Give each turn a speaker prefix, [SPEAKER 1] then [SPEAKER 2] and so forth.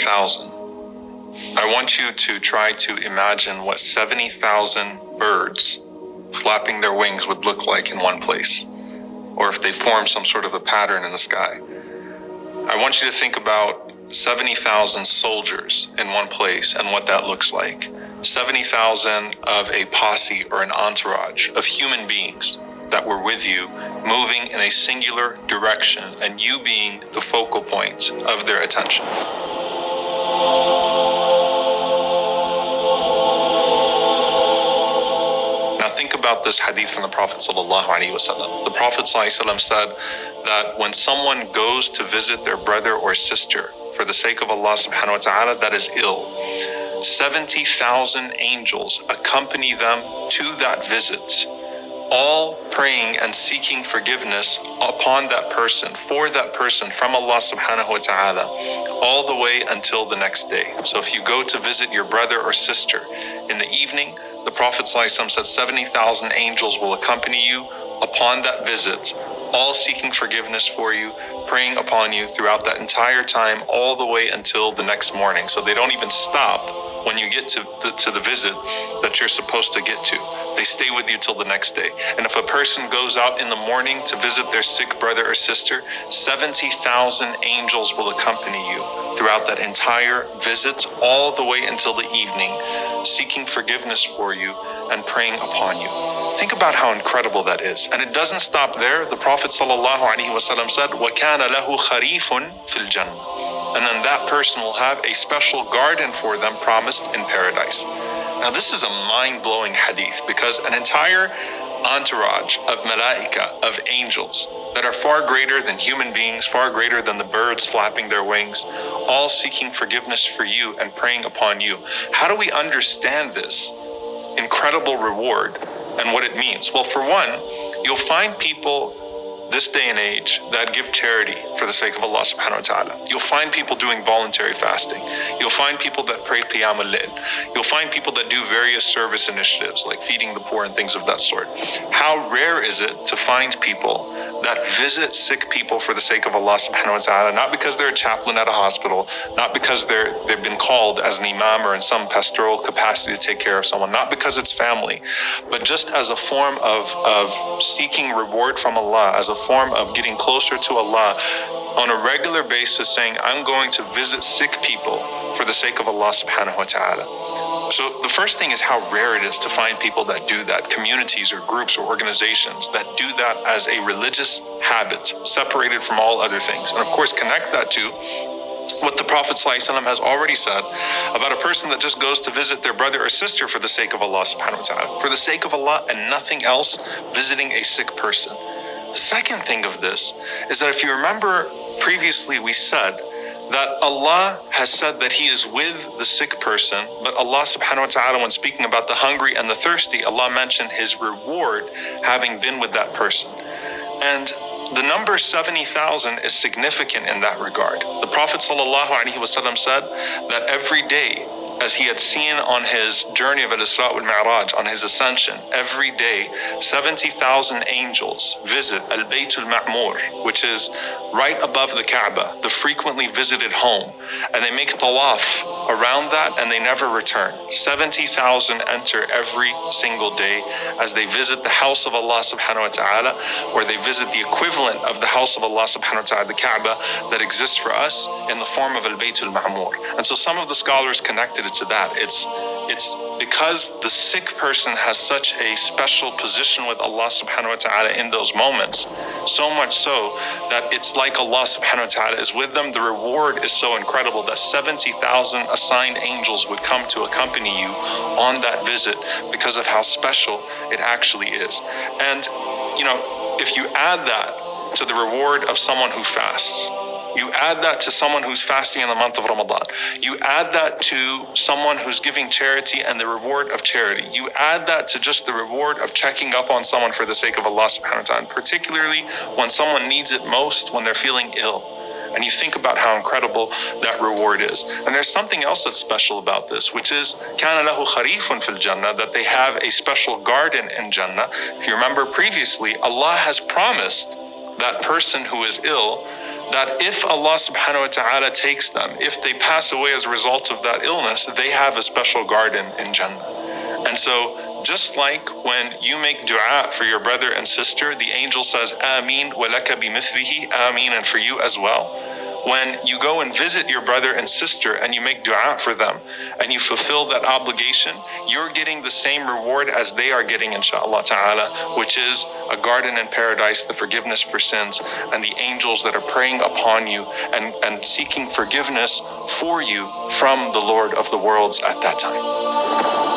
[SPEAKER 1] 70,000. I want you to try to imagine what 70,000 birds flapping their wings would look like in one place, or if they form some sort of a pattern in the sky. I want you to think about 70,000 soldiers in one place and what that looks like. 70,000 of a posse or an entourage of human beings that were with you, moving in a singular direction, and you being the focal point of their attention. Now think about this hadith from the Prophet ﷺ. The Prophet ﷺ said that when someone goes to visit their brother or sister for the sake of Allah subhanahu wa ta'ala that is ill, 70,000 angels accompany them to that visit, all praying and seeking forgiveness upon that person, for that person from Allah subhanahu wa ta'ala, all the way until the next day. So if you go to visit your brother or sister in the evening, the Prophet ﷺ said 70,000 angels will accompany you upon that visit, all seeking forgiveness for you, praying upon you throughout that entire time, all the way until the next morning. So they don't even stop when you get to the visit that you're supposed to get to. They stay with you till the next day. And if a person goes out in the morning to visit their sick brother or sister, 70,000 angels will accompany you throughout that entire visit, all the way until the evening, seeking forgiveness for you and praying upon you. Think about how incredible that is. And it doesn't stop there. The Prophet ﷺ said, وَكَانَ لَهُ خَرِيفٌ فِي الْجَنَّةِ. And then that person will have a special garden for them promised in paradise. Now this is a mind-blowing hadith, because an entire entourage of malaika, of angels, that are far greater than human beings, far greater than the birds flapping their wings, all seeking forgiveness for you and praying upon you. How do we understand this incredible reward and what it means? Well, for one, you'll find people this day and age that give charity for the sake of Allah subhanahu wa ta'ala. You'll find people doing voluntary fasting. You'll find people that pray qiyam al-layl. You'll find people that do various service initiatives like feeding the poor and things of that sort. How rare is it to find people that visit sick people for the sake of Allah subhanahu wa ta'ala, not because they're a chaplain at a hospital, not because they've been called as an imam or in some pastoral capacity to take care of someone, not because it's family, but just as a form of seeking reward from Allah, as a form of getting closer to Allah on a regular basis, saying, I'm going to visit sick people for the sake of Allah subhanahu wa ta'ala. So the first thing is how rare it is to find people that do that, communities or groups or organizations that do that as a religious habit, separated from all other things. And of course, connect that to what the Prophet ﷺ has already said about a person that just goes to visit their brother or sister for the sake of Allah subhanahu wa ta'ala, for the sake of Allah and nothing else, visiting a sick person. The second thing of this is that if you remember previously, we said that Allah has said that He is with the sick person, but Allah subhanahu wa ta'ala, when speaking about the hungry and the thirsty, Allah mentioned His reward having been with that person. And the number 70,000 is significant in that regard. The Prophet ﷺ said that every day, as he had seen on his journey of Al-Isra wal-Mi'raj, on his ascension, every day 70,000 angels visit Al-Bayt al-Ma'mur, which is right above the Kaaba, the frequently visited home, and they make tawaf around that and they never return. 70,000 enter every single day as they visit the house of Allah subhanahu wa ta'ala, or they visit the equivalent of the house of Allah subhanahu wa ta'ala, the Kaaba, that exists for us in the form of Al-Bayt al-Ma'mur. And so some of the scholars connected it to that. It's because the sick person has such a special position with Allah subhanahu wa ta'ala in those moments, so much so that it's like Allah subhanahu wa ta'ala is with them. The reward is so incredible that 70,000 assigned angels would come to accompany you on that visit because of how special it actually is. And if you add that to the reward of someone who fasts, you add that to someone who's fasting in the month of Ramadan, you add that to someone who's giving charity and the reward of charity, you add that to just the reward of checking up on someone for the sake of Allah subhanahu wa ta'ala, particularly when someone needs it most, when they're feeling ill. And you think about how incredible that reward is. And there's something else that's special about this, which is كَانَ لَهُ خَرِيفٌ فِي الْجَنَّةِ, that they have a special garden in Jannah. If you remember previously, Allah has promised that person who is ill that if Allah subhanahu wa ta'ala takes them, if they pass away as a result of that illness, they have a special garden in Jannah. And so, just like when you make dua for your brother and sister, the angel says, Ameen wa laka bimithlihi, Ameen, and for you as well. When you go and visit your brother and sister and you make dua for them and you fulfill that obligation, you're getting the same reward as they are getting, inshaAllah ta'ala, which is a garden in paradise, the forgiveness for sins, and the angels that are praying upon you and seeking forgiveness for you from the Lord of the worlds at that time.